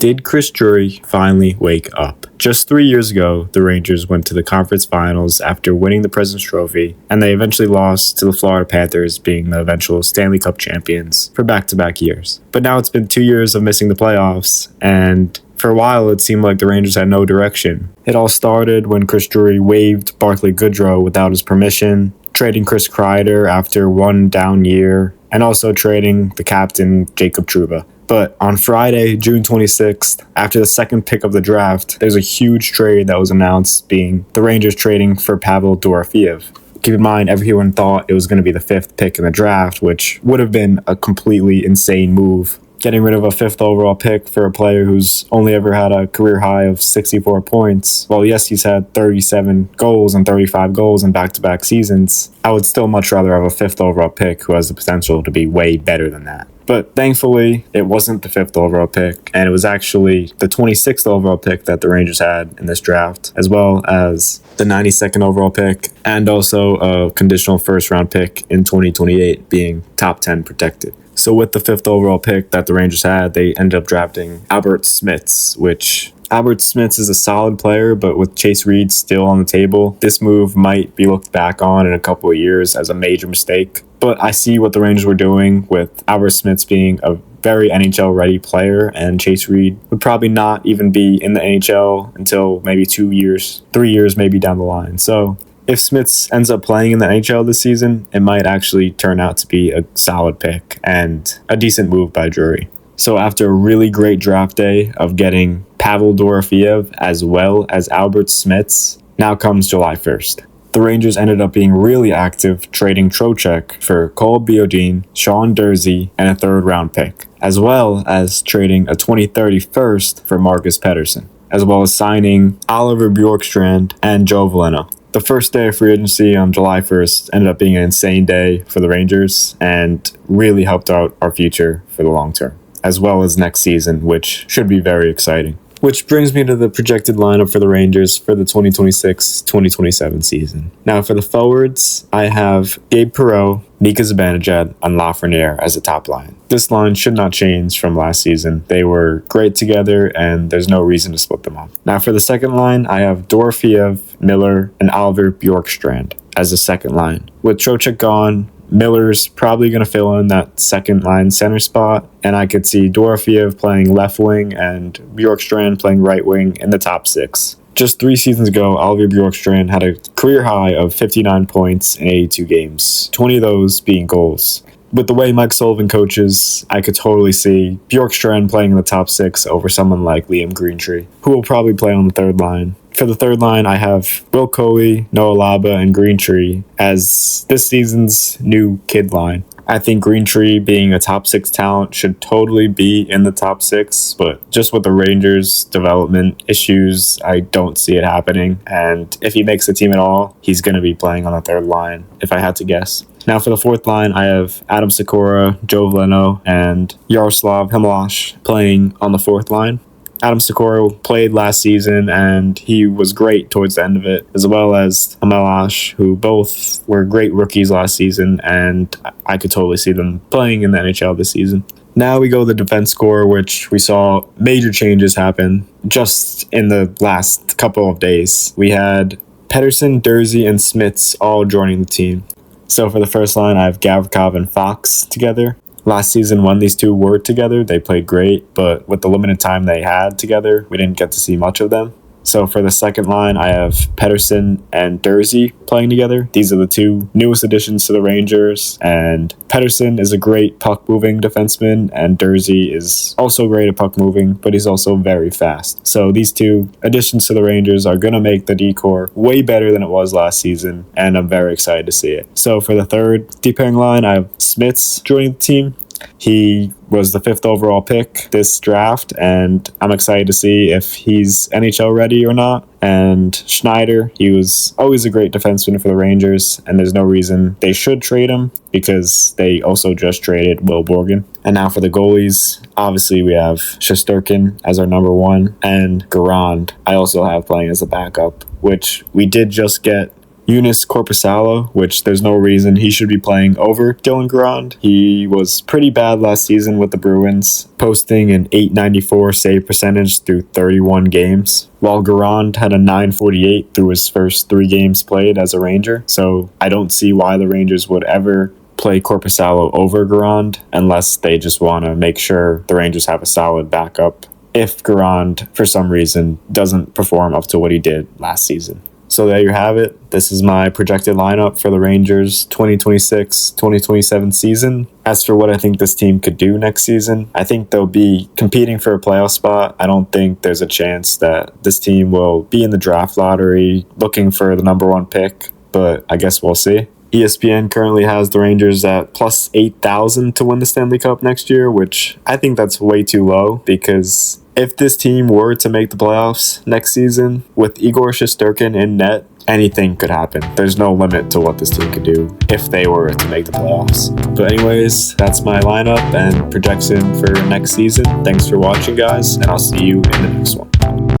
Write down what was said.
Did Chris Drury finally wake up? Just 3 years ago, the Rangers went to the conference finals after winning the President's Trophy, and they eventually lost to the Florida Panthers, being the eventual Stanley Cup champions for back-to-back years. But now it's been 2 years of missing the playoffs, and for a while it seemed like the Rangers had no direction. It all started when Chris Drury waived Barclay Goodrow without his permission, trading Chris Kreider after one down year, and also trading the captain Jacob Trouba. But on Friday, June 26th, after the second pick of the draft, there's a huge trade that was announced, being the Rangers trading for Pavel Dorofeev. Keep in mind, everyone thought it was going to be the fifth pick in the draft, which would have been a completely insane move. Getting rid of a fifth overall pick for a player who's only ever had a career high of 64 points. Well, yes, he's had 37 goals and 35 goals in back-to-back seasons. I would still much rather have a fifth overall pick who has the potential to be way better than that. But thankfully, it wasn't the fifth overall pick, and it was actually the 26th overall pick that the Rangers had in this draft, as well as the 92nd overall pick, and also a conditional first-round pick in 2028 being top 10 protected. So with the fifth overall pick that the Rangers had, they ended up drafting Albert Smits, which Albert Smits is a solid player, but with Chase Reed still on the table, this move might be looked back on in a couple of years as a major mistake. But I see what the Rangers were doing with Albert Smits being a very NHL-ready player, and Chase Reed would probably not even be in the NHL until maybe 2 years, 3 years maybe down the line. So if Smits ends up playing in the NHL this season, it might actually turn out to be a solid pick and a decent move by Drury. So after a really great draft day of getting Pavel Dorofeev as well as Albert Smits, now comes July 1st. The Rangers ended up being really active, trading Trocheck for Cole Biodin, Sean Durzi, and a third-round pick, as well as trading a 2030 first for Marcus Pettersson, as well as signing Oliver Bjorkstrand and Joe Veleno. The first day of free agency on July 1st ended up being an insane day for the Rangers and really helped out our future for the long term, as well as next season, which should be very exciting. Which brings me to the projected lineup for the Rangers for the 2026-2027 season. Now for the forwards, I have Gabe Perreault, Mika Zibanejad, and Lafreniere as a top line. This line should not change from last season. They were great together, and there's no reason to split them up. Now for the second line, I have Dorofeev, Miller, and Oliver Bjorkstrand as the second line. With Trocheck gone, Miller's probably going to fill in that second line center spot, and I could see Dorofeev playing left wing and Bjorkstrand playing right wing in the top six. Just 3 seasons ago, Oliver Bjorkstrand had a career high of 59 points in 82 games, 20 of those being goals. With the way Mike Sullivan coaches, I could totally see Bjorkstrand playing in the top six over someone like Liam Greentree, who will probably play on the third line. For the third line, I have Will Coley, Noah Laba, and Greentree as this season's new kid line. I think Greentree, being a top six talent, should totally be in the top six, but just with the Rangers' development issues, I don't see it happening. And if he makes the team at all, he's going to be playing on the third line, if I had to guess. Now for the fourth line, I have Adam Sikora, Joe Veleno, and Yaroslav Himlash playing on the fourth line. Adam Sikora played last season, and he was great towards the end of it, as well as Himlash, who both were great rookies last season, and I could totally see them playing in the NHL this season. Now we go to the defense core, which we saw major changes happen just in the last couple of days. We had Pettersson, Durzi, and Smits all joining the team. So for the first line, I have Gavrikov and Fox together. Last season, when these two were together, they played great, but with the limited time they had together, we didn't get to see much of them. So for the second line, I have Pettersson and Durzi playing together. These are the two newest additions to the Rangers, and Pettersson is a great puck-moving defenseman, and Durzi is also great at puck-moving, but he's also very fast. So these two additions to the Rangers are going to make the D-core way better than it was last season, and I'm very excited to see it. So for the third D-pairing line, I have Smits joining the team. He was the 5th overall pick this draft, and I'm excited to see if he's NHL ready or not. And Schneider, he was always a great defenseman for the Rangers, and there's no reason they should trade him because they also just traded Will Borgen. And now for the goalies, obviously we have Shesterkin as our number one, and Garand I also have playing as a backup, which we did just get Eunice Corpusalo, which there's no reason he should be playing over Dylan Garand. He was pretty bad last season with the Bruins, posting an .894 save percentage through 31 games, while Garand had a .948 through his first 3 games played as a Ranger. So I don't see why the Rangers would ever play Corpusalo over Garand unless they just want to make sure the Rangers have a solid backup if Garand, for some reason, doesn't perform up to what he did last season. So there you have it. This is my projected lineup for the Rangers 2026-2027 season. As for what I think this team could do next season, I think they'll be competing for a playoff spot. I don't think there's a chance that this team will be in the draft lottery looking for the number 1 pick, but I guess we'll see. ESPN currently has the Rangers at plus 8,000 to win the Stanley Cup next year, which I think that's way too low, because if this team were to make the playoffs next season with Igor Shesterkin in net, anything could happen. There's no limit to what this team could do if they were to make the playoffs. But anyways, that's my lineup and projection for next season. Thanks for watching, guys, and I'll see you in the next one.